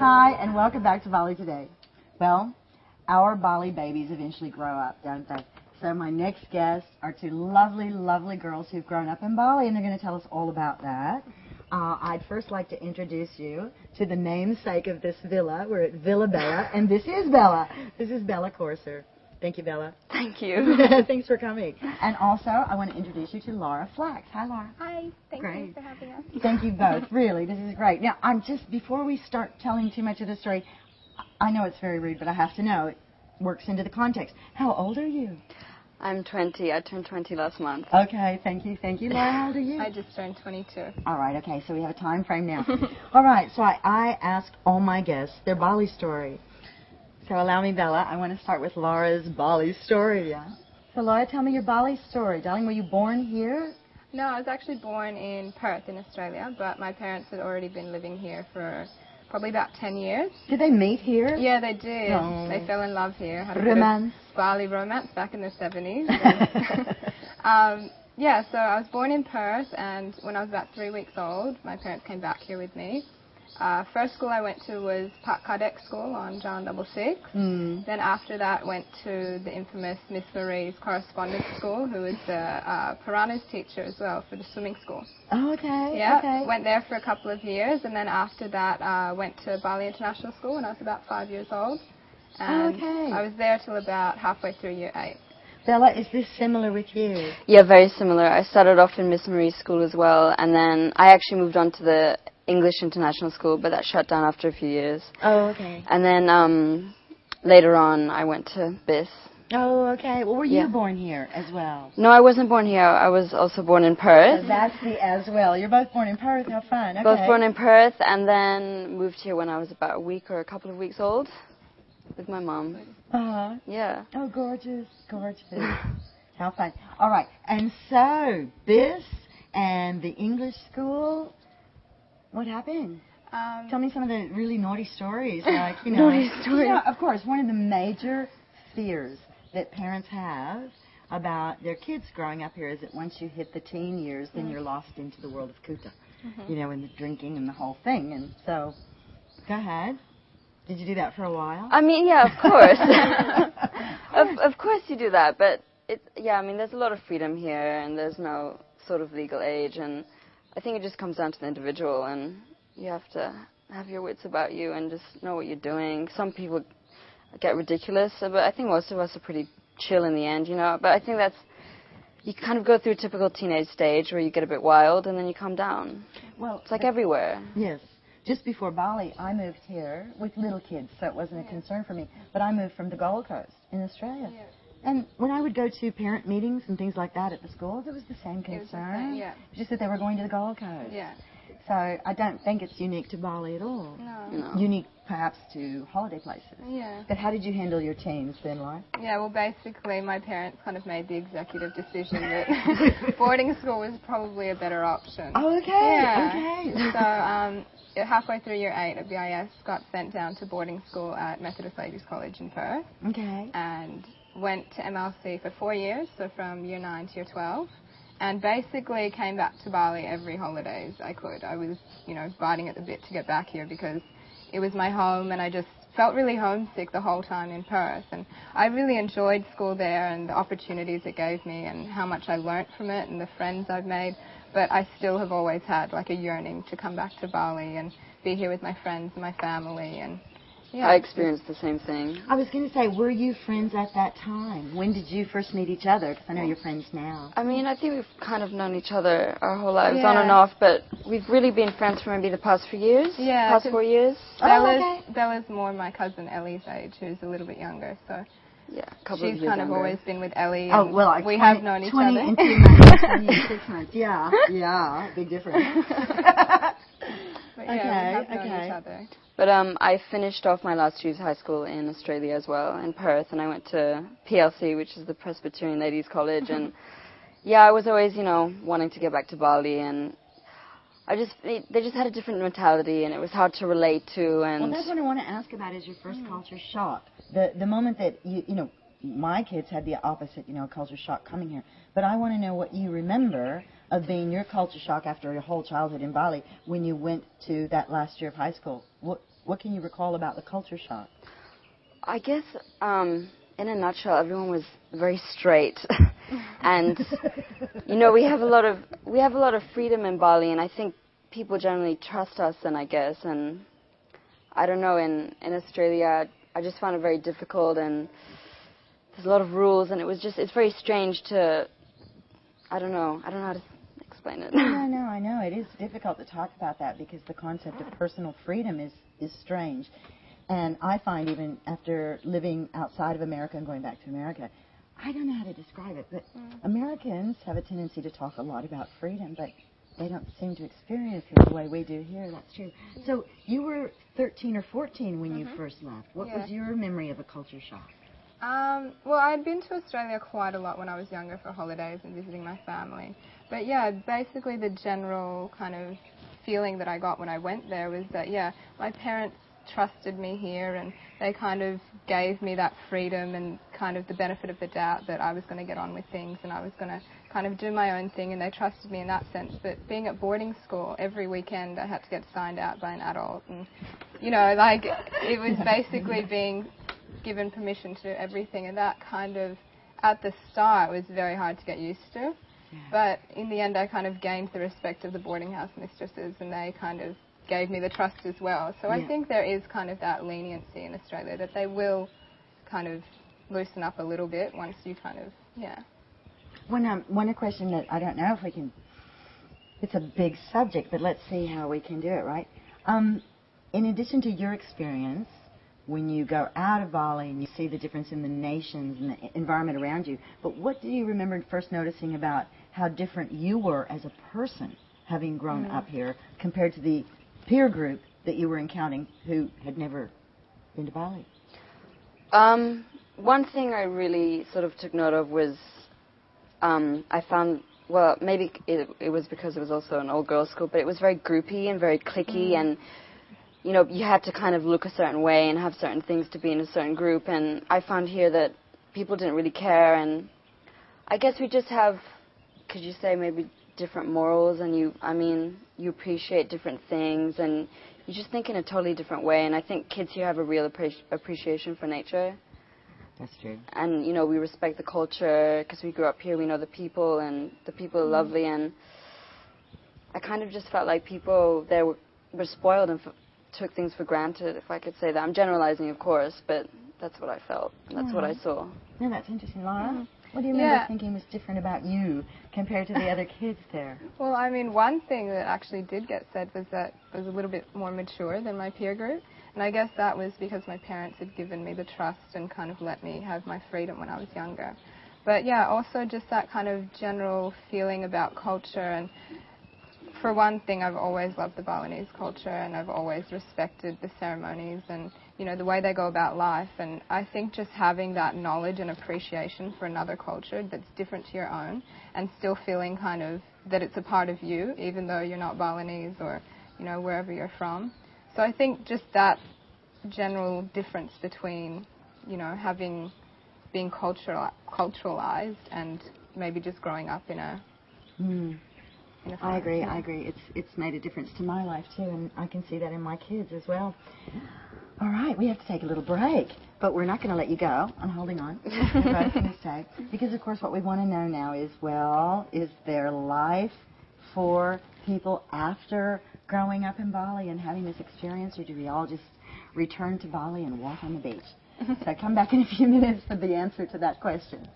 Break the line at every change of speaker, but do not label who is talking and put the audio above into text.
Hi, and welcome back to Bali Today. Well, our Bali babies eventually grow up, don't they? So my next guests are two lovely, lovely girls who've grown up in Bali, and they're going to tell us all about that. I'd first like to introduce you to the namesake of this villa. We're at Villa Bella, and this is Bella. This is Bella Corser. Thank you, Bella.
Thank you.
Thanks for coming. And also, I want to introduce you to Lara Flax. Hi, Lara.
Hi. Thank
Great.
you for having us.
Thank you both. Really, this is great. Now, before we start telling too much of the story, I know it's very rude, but I have to know. It works into the context. How old are you?
I'm 20. I turned 20 last month.
Okay, thank you. Thank you. Lara, how old are you?
I just turned 22.
All right, okay, so we have a time frame now. All right, so I asked all my guests their Bali story. So allow me, Bella, I want to start with Lara's Bali story, yeah? So Lara, tell me your Bali story. Darling, were you born here?
No, I was actually born in Perth in Australia, but my parents had already been living here for probably about 10 years.
Did they meet here?
Yeah, they did.
Oh.
They fell in love here. Had a
Romance.
bit of Bali romance back in the 70s. Yeah, so I was born in Perth, and when I was about 3 weeks old, my parents came back here with me. First school I went to was Park Cadet School on John 66. Then after that went to the infamous Miss Marie's correspondence school, who was the Piranha's teacher as well for the swimming school.
Oh, okay.
Yeah,
okay.
went there for a couple of years, and then after that went to Bali International School when I was about 5 years old. And
okay.
I was there till about halfway through year 8.
Bella, is this similar with you?
Yeah, very similar. I started off in Miss Marie's school as well, and then I actually moved on to the English International School, but that shut down after a few years.
Oh, okay.
And then later on, I went to BIS.
Oh, okay. Well, were you born here as well?
No, I wasn't born here. I was also born in Perth.
So that's the as well. You're both born in Perth. How fun. Okay.
Both born in Perth, and then moved here when I was about a week or a couple of weeks old with my mom.
Uh-huh.
Yeah.
Oh, gorgeous, gorgeous. How fun. All right. And so, BIS and the English school, what happened? Tell me some of the really naughty stories. Like, you know,
naughty stories.
Yeah, of course, one of the major fears that parents have about their kids growing up here is that once you hit the teen years, then you're lost into the world of Kuta, you know, and the drinking and the whole thing. And so, go ahead. Did you do that for a while?
I mean, yeah, of course. of course you do that, but I mean, there's a lot of freedom here, and there's no sort of legal age, and I think it just comes down to the individual, and you have to have your wits about you and just know what you're doing. Some people get ridiculous, but I think most of us are pretty chill in the end, you know. But I think you kind of go through a typical teenage stage where you get a bit wild, and then you calm down.
Well,
it's like everywhere.
Yes. Just before Bali, I moved here with little kids, so it wasn't a concern for me. But I moved from the Gold Coast in Australia. Yeah. And when I would go to parent meetings and things like that at the schools, it was the same concern.
Yeah.
Just that they were going to the Gold Coast.
Yeah.
So I don't think it's unique to Bali at all.
No.
Unique perhaps to holiday places.
Yeah.
But how did you handle your teens then, Lara?
Yeah, well, basically my parents kind of made the executive decision that boarding school was probably a better option.
Oh, okay.
Yeah.
Okay.
So halfway through year 8 at BIS, got sent down to boarding school at Methodist Ladies College in Perth.
Okay.
And went to MLC for 4 years, so from year 9 to year 12. And basically came back to Bali every holidays I could. I was, you know, biting at the bit to get back here because it was my home, and I just felt really homesick the whole time in Perth. And I really enjoyed school there and the opportunities it gave me and how much I learnt from it and the friends I've made. But I still have always had like a yearning to come back to Bali and be here with my friends and my family. And yeah,
I experienced the same thing.
I was going to say, were you friends at that time? When did you first meet each other? Because I know you're friends now.
I mean, I think we've kind of known each other our whole lives, on and off, but we've really been friends for maybe the past few years.
Yeah.
Past 4 years.
Bella's more my cousin Ellie's age, who's a little bit younger, so
yeah, a couple of years
she's kind of
younger.
always been with Ellie.
Oh, well, like
we have known each
20
other.
and 2 months, 20 and 6 months. Yeah, yeah, big difference.
But yeah, we have known each other.
But I finished off my last 2 years of high school in Australia as well, in Perth, and I went to PLC, which is the Presbyterian Ladies College, and yeah, I was always, you know, wanting to get back to Bali, and they just had a different mentality, and it was hard to relate to. And
well, that's what I want to ask about is your first culture shock. The moment that you know, my kids had the opposite, you know, culture shock coming here. But I want to know what you remember of being your culture shock after your whole childhood in Bali when you went to that last year of high school. what can you recall about the culture shock?
I guess, in a nutshell, everyone was very straight, and we have a lot of freedom in Bali, and I think people generally trust us. And I guess, and I don't know, in Australia, I just found it very difficult, and there's a lot of rules, and it's very strange to, I don't know how to explain it.
I know. It is difficult to talk about that because the concept of personal freedom is strange. And I find even after living outside of America and going back to America, I don't know how to describe it, but Americans have a tendency to talk a lot about freedom, but they don't seem to experience it the way we do here. That's true. So you were 13 or 14 when you first left. What was your memory of a culture shock?
Well, I'd been to Australia quite a lot when I was younger for holidays and visiting my family. But yeah, basically the general kind of feeling that I got when I went there was that, my parents trusted me here, and they kind of gave me that freedom and kind of the benefit of the doubt that I was going to get on with things and I was going to kind of do my own thing, and they trusted me in that sense. But being at boarding school, every weekend I had to get signed out by an adult, and it was basically being given permission to do everything, and that kind of, at the start, was very hard to get used to. But in the end, I kind of gained the respect of the boarding house mistresses, and they kind of gave me the trust as well. So I think there is kind of that leniency in Australia, that they will kind of loosen up a little bit once you kind of,
One question that I don't know if we can, it's a big subject, but let's see how we can do it, right? In addition to your experience, when you go out of Bali and you see the difference in the nations and the environment around you, but what do you remember first noticing about how different you were as a person having grown up here compared to the peer group that you were encountering who had never been to Bali?
One thing I really sort of took note of was I found, well, maybe it was because it was also an all-girls school, but it was very groupy and very cliquey, and you had to kind of look a certain way and have certain things to be in a certain group, and I found here that people didn't really care, and I guess we just have, could you say, maybe different morals, and you appreciate different things, and you just think in a totally different way, and I think kids here have a real appreciation for nature.
That's true.
And, we respect the culture because we grew up here, we know the people, and the people are lovely, and I kind of just felt like people there were spoiled and took things for granted, if I could say that. I'm generalizing, of course, but that's what I felt. That's what I saw.
Yeah, that's interesting. Lara, what do you remember thinking was different about you compared to the other kids there?
Well, one thing that actually did get said was that I was a little bit more mature than my peer group, and I guess that was because my parents had given me the trust and kind of let me have my freedom when I was younger. But also just that kind of general feeling about culture, and for one thing, I've always loved the Balinese culture, and I've always respected the ceremonies and, the way they go about life. And I think just having that knowledge and appreciation for another culture that's different to your own, and still feeling kind of that it's a part of you, even though you're not Balinese or, wherever you're from. So I think just that general difference between, being culturalized and maybe just growing up in a...
I agree. It's made a difference to my life too, and I can see that in my kids as well. All right, we have to take a little break, but we're not going to let you go. I'm holding on. That's what I was going to say. Because, of course, what we want to know now is, is there life for people after growing up in Bali and having this experience, or do we all just return to Bali and walk on the beach? So come back in a few minutes for the answer to that question.